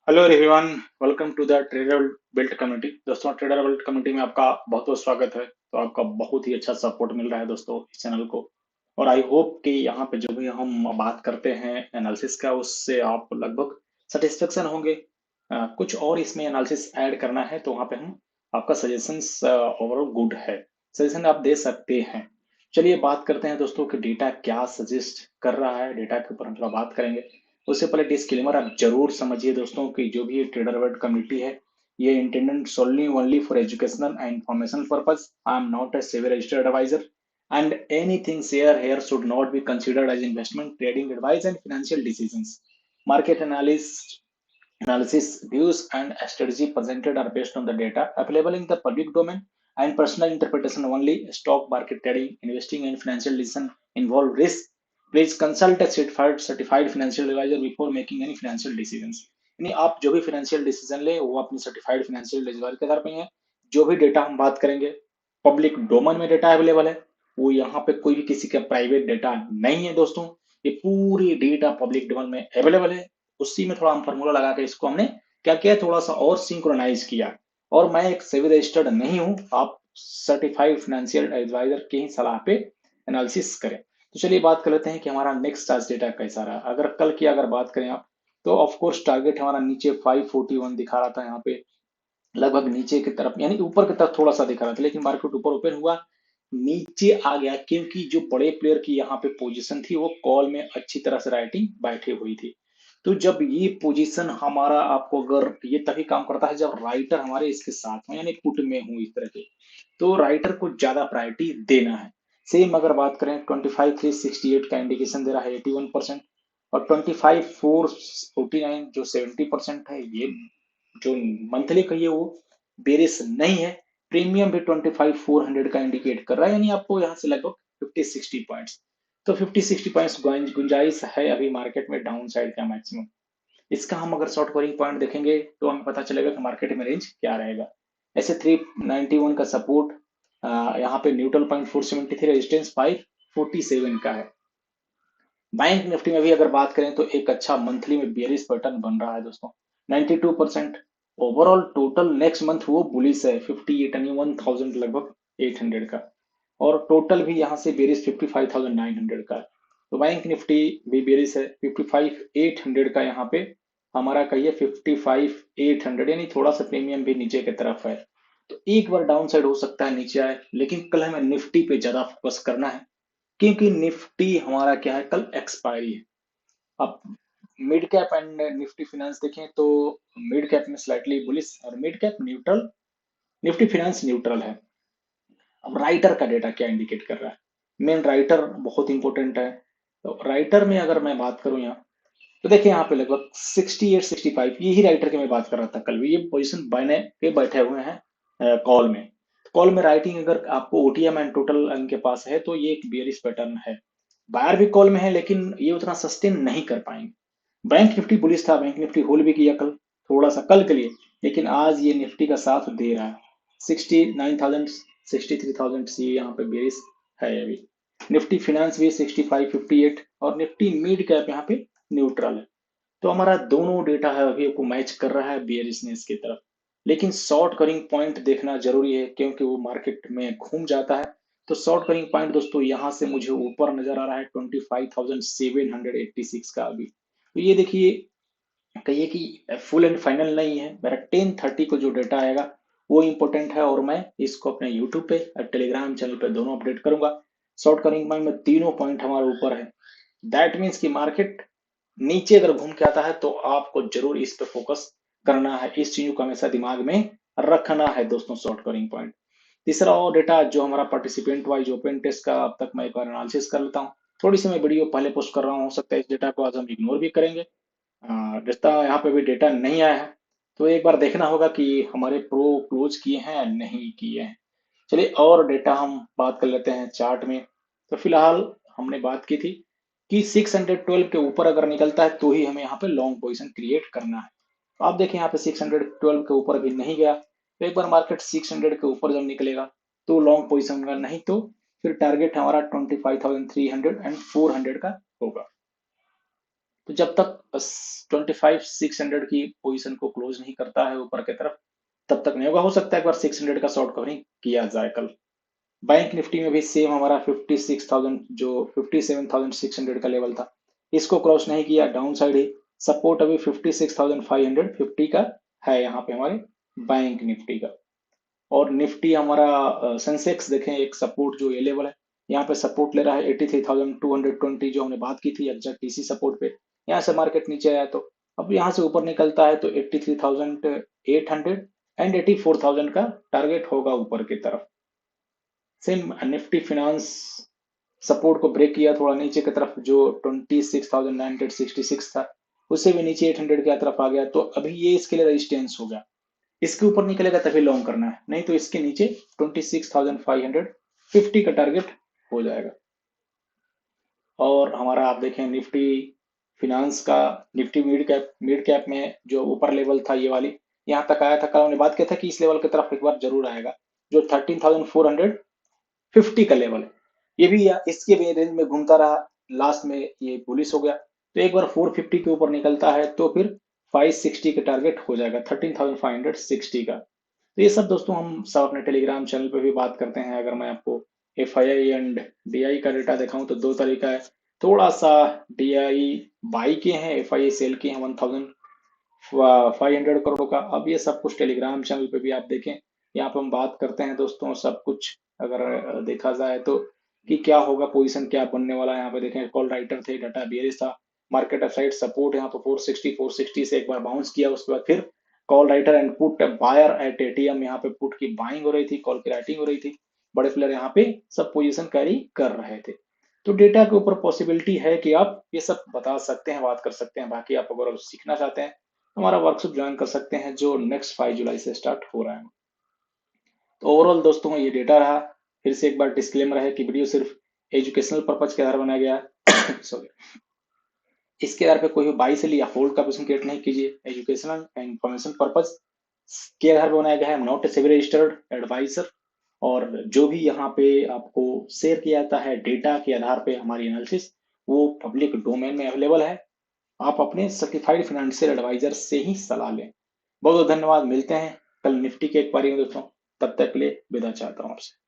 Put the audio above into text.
Hello everyone, welcome to the trader built community. दोस्तों, trader built community में आपका बहुत बहुत स्वागत है। तो आपका बहुत ही अच्छा सपोर्ट मिल रहा है दोस्तों इस चैनल को। और आई होप कि यहाँ पे जो भी हम बात करते हैं एनालिसिस का, उससे आप लगभग सेटिस्फेक्शन होंगे। कुछ और इसमें एनालिसिस ऐड करना है तो वहाँ पे हम आपका सजेशंस ओवरऑल गुड है, सजेशन आप दे सकते हैं। चलिए बात करते हैं दोस्तों कि डेटा क्या सजेस्ट कर रहा है, डेटा के ऊपर हम थोड़ा बात करेंगे। उससे पहले डिस्क्लेमर आप जरूर समझिए दोस्तों कि जो भी ट्रेडर वर्ल्ड कम्युनिटी है, ये intended solely only for educational and informational purpose. I am not a SEBI registered advisor and anything shared here should not be considered as investment, trading advice and financial decisions. Market analysis, views and strategy presented are based on the data available in the public domain and personal interpretation only. Stock market trading, investing and financial decision involve risk. Please consult a certified financial advisor before making any financial decisions. यानी आप जो भी financial decision ले वो अपनी certified financial adviser के आधार पर है। जो भी डेटा हम बात करेंगे पब्लिक डोमेन में डेटा अवेलेबल है, वो यहाँ पे कोई भी किसी का प्राइवेट डेटा नहीं है दोस्तों। ये पूरी डेटा पब्लिक डोमेन में अवेलेबल है। उसी में थोड़ा हम फॉर्मूला लगा के इसको हमने क्या किया, थोड़ा सा और सिंक्रोनाइज किया। और मैं एक सेबी रजिस्टर्ड नहीं हूं, आप सर्टिफाइड फाइनेंशियल एडवाइजर की ही सलाह पे एनालिसिस करें। तो चलिए बात कर लेते हैं कि हमारा नेक्स्ट चार्ज डेटा कैसा रहा। अगर कल की अगर बात करें आप, तो ऑफ कोर्स टारगेट हमारा नीचे 541 दिखा रहा था, यहाँ पे लगभग नीचे की तरफ यानी ऊपर की तरफ थोड़ा सा दिखा रहा था, लेकिन मार्केट ऊपर ओपन हुआ, नीचे आ गया क्योंकि जो बड़े प्लेयर की यहाँ पे पोजीशन थी वो कॉल में अच्छी तरह से राइटिंग बैठी हुई थी। तो जब ये पोजीशन हमारा, आपको अगर ये तभी काम करता है जब राइटर हमारे इसके साथ हो यानी पुट में हो इस तरह के, तो राइटर को ज्यादा प्रायोरिटी देना है। सेम अगर बात करें 25,368 का इंडिकेशन दे रहा है 81%, और 25,449 जो 70% है, ये जो मंथली कहिए वो बेरिस नहीं है। प्रीमियम भी 25,400 का इंडिकेट कर रहा है, यानी आपको यहाँ से लगभग 50-60 पॉइंट्स, तो 50-60 पॉइंट्स गुंजाइश है अभी मार्केट में डाउन साइड का मैक्सिमम। इसका हम अगर शॉर्ट कवरिंग पॉइंट देखेंगे तो हमें पता चलेगा कि मार्केट में रेंज क्या रहेगा। ऐसे 391 का सपोर्ट, यहाँ पे न्यूट्रल पॉइंट 473, रेजिस्टेंस 547 का है। बैंक निफ्टी में भी अगर बात करें तो एक अच्छा मंथली में बेयरिश पैटर्न बन रहा है दोस्तों, 92%। ओवरऑल टोटल नेक्स्ट मंथ वो बुलिश है 58 यानी 1000 लगभग 800 का, और टोटल भी यहाँ से बेरिस 55,900 का है। तो बैंक निफ्टी भी बेरिस है 55,800 का, यहाँ पे हमारा कहिए 55,800, यानी थोड़ा सा प्रीमियम भी नीचे की तरफ है। तो एक बार डाउन साइड हो सकता है नीचे आए, लेकिन कल हमें निफ्टी पे ज्यादा फोकस करना है क्योंकि निफ्टी हमारा क्या है, कल एक्सपायरी है। अब mid cap and Nifty finance देखें तो मिड कैप में स्लाइटली बुलिश और mid cap neutral, Nifty finance neutral है। अब राइटर का डेटा क्या इंडिकेट कर रहा है, मेन राइटर बहुत इंपॉर्टेंट है। तो राइटर में अगर मैं बात करूं यहाँ, तो देखिए यहाँ पे लगभग 68-65, यही राइटर की मैं बात कर रहा था कल भी, ये पोजीशन बने के बैठे हुए हैं कॉल में। कॉल में राइटिंग अगर आपको ओटीएम एंड टोटल इनके पास है तो ये एक बेयरिश पैटर्न है। बायर भी कॉल में है लेकिन ये उतना सस्टेन नहीं कर पाएंगे। बैंक निफ्टी बुलिश था, बैंक निफ्टी होल्ड भी किया कल, थोड़ा सा कल के लिए, लेकिन आज ये निफ्टी का साथ दे रहा है। 69,000 63,000 सी यहाँ पे बेरिस है अभी। निफ्टी फिनेंस भी 65-58, और निफ्टी मिड कैप यहाँ पे न्यूट्रल है। तो हमारा दोनों डेटा है अभी को मैच कर रहा है बेयरिशनेस की तरफ। लेकिन शॉर्ट करिंग पॉइंट देखना जरूरी है क्योंकि वो मार्केट में घूम जाता है। तो शॉर्ट करिंग पॉइंट दोस्तों यहाँ से मुझे ऊपर नजर आ रहा है 25,786 का अभी। तो ये देखिए, कहिए कि फुल एंड फाइनल नहीं है, मेरा 10:30 को जो डेटा आएगा वो इंपॉर्टेंट है, और मैं इसको अपने यूट्यूब पे और टेलीग्राम चैनल पे दोनों अपडेट करूंगा। शॉर्ट करिंग पॉइंट में तीनों पॉइंट हमारे ऊपर है। दैट मीन्स कि मार्केट नीचे अगर घूम के आता है तो आपको जरूर इस पे फोकस करना है, इस चीज को हमेशा दिमाग में रखना है दोस्तों। शॉर्ट कवरिंग पॉइंट तीसरा और डेटा जो हमारा पार्टिसिपेंट वाइज ओपन टेस्ट का, अब तक मैं एक बार एनालिसिस कर लेता हूँ। थोड़ी सी मैं वीडियो पहले पोस्ट कर रहा हूँ, हो सकता है इस डेटा को आज हम इग्नोर भी करेंगे। डेटा यहाँ पे भी डेटा नहीं आया है, तो एक बार देखना होगा कि हमारे प्रो क्लोज किए हैं या नहीं किए हैं। चलिए और डेटा हम बात कर लेते हैं चार्ट में। तो फिलहाल हमने बात की थी कि 612 के ऊपर अगर निकलता है तो ही हमें यहाँ पे लॉन्ग पोजीशन क्रिएट करना है। तो आप देखें यहाँ पे 612 के ऊपर भी नहीं गया, तो एक बार मार्केट 600 के ऊपर जब निकलेगा तो लॉन्ग पोजीशन का, नहीं तो फिर टारगेट हमारा 25,300 एंड 400 का होगा। तो जब तक 25,600 की पोजीशन को क्लोज नहीं करता है ऊपर की तरफ, तब तक नहीं होगा। हो सकता है एक बार 600 का शॉर्ट कवरिंग किया जाए कल। बैंक निफ्टी में भी सेम हमारा 56,000 जो 57,600 का लेवल था, इसको क्रॉस नहीं किया, डाउन साइड ही। सपोर्ट अभी 56,550 का है यहाँ पे हमारे बैंक निफ्टी का। और निफ्टी हमारा सेंसेक्स देखें, एक सपोर्ट जो ये लेवल है, यहाँ पे सपोर्ट ले रहा है 83,220, जो हमने बात की थी एग्जैक्ट इसी सपोर्ट पे। यहाँ से मार्केट नीचे आया, तो अब यहाँ से ऊपर निकलता है तो 83,800 एंड 84,000 का टारगेट होगा ऊपर की तरफ। सेम निफ्टी फिनांस सपोर्ट को ब्रेक किया थोड़ा नीचे की तरफ, जो 26,966 था, उससे भी नीचे 800 की तरफ आ गया, तो अभी ये इसके लिए रेजिस्टेंस हो गया। इसके ऊपर निकलेगा तभी लॉन्ग करना है, नहीं तो इसके नीचे 26,550 का टारगेट हो जाएगा। और हमारा आप देखें निफ्टी फिनांस का, निफ्टी मिड कैप में जो ऊपर लेवल था ये वाली, यहाँ तक आया था। कल हमने बात किया था कि इस लेवल की तरफ एक बार जरूर आएगा, जो 13,450 का लेवल है। ये भी इसके भी रेंज में घूमता रहा, लास्ट में ये बुलिश हो गया, तो एक बार 450 के ऊपर निकलता है तो फिर 560 का टारगेट हो जाएगा, 13,560 का। तो ये सब दोस्तों हम सब अपने टेलीग्राम चैनल पे भी बात करते हैं। अगर मैं आपको FII एंड DI का डेटा दिखाऊं तो दो तरीका है। थोड़ा सा DI बाई के हैं, FII सेल के हैं 1,500 करोड़ का। अब ये सब कुछ टेलीग्राम चैनल पे भी आप देखें, यहाँ पे हम बात करते हैं दोस्तों सब कुछ। अगर देखा जाए तो कि क्या होगा, पोजीशन क्या बनने वाला है, यहाँ पे देखें कॉल राइटर थे, डाटा बियरिश था, मार्केट अपसाइड सपोर्ट यहाँ पे 460 से एक बार बाउंस किया, उसके बाद फिर call writer and put buyer at ATM, यहाँ पे पुट की बाइंग हो रही थी, कॉल की राइटिंग हो रही थी। बड़े प्लेयर यहाँ पे सब पोजीशन कैरी कर रहे थे। तो डेटा के ऊपर पॉसिबिलिटी है कि आप ये सब बता सकते हैं, बात कर सकते हैं। बाकी आप अगर सीखना चाहते हैं, हमारा वर्कशॉप ज्वाइन कर सकते हैं, जो नेक्स्ट 5 जुलाई से स्टार्ट हो रहा है। तो ओवरऑल दोस्तों ये डेटा रहा। फिर से एक बार डिस्क्लेमर है कि वीडियो सिर्फ एजुकेशनल पर्पज के आधार बनाया गया है। सॉरी, इसके आधार पे कोई भी बाई सेल या होल्ड का ऑप्शन क्रिएट नहीं कीजिए। एजुकेशनल एंड इंफॉर्मेशन पर्पज के आधार पर बनाया गया है, not a SEBI registered advisor. और जो भी यहाँ पे आपको शेयर किया जाता है डेटा के आधार पे हमारी एनालिसिस, वो पब्लिक डोमेन में अवेलेबल है। आप अपने सर्टिफाइड फाइनेंशियल एडवाइजर से ही सलाह लें। बहुत बहुत धन्यवाद, मिलते हैं कल निफ्टी के एक बारी में दोस्तों। तब तक के लिए विदा चाहता हूँ आपसे।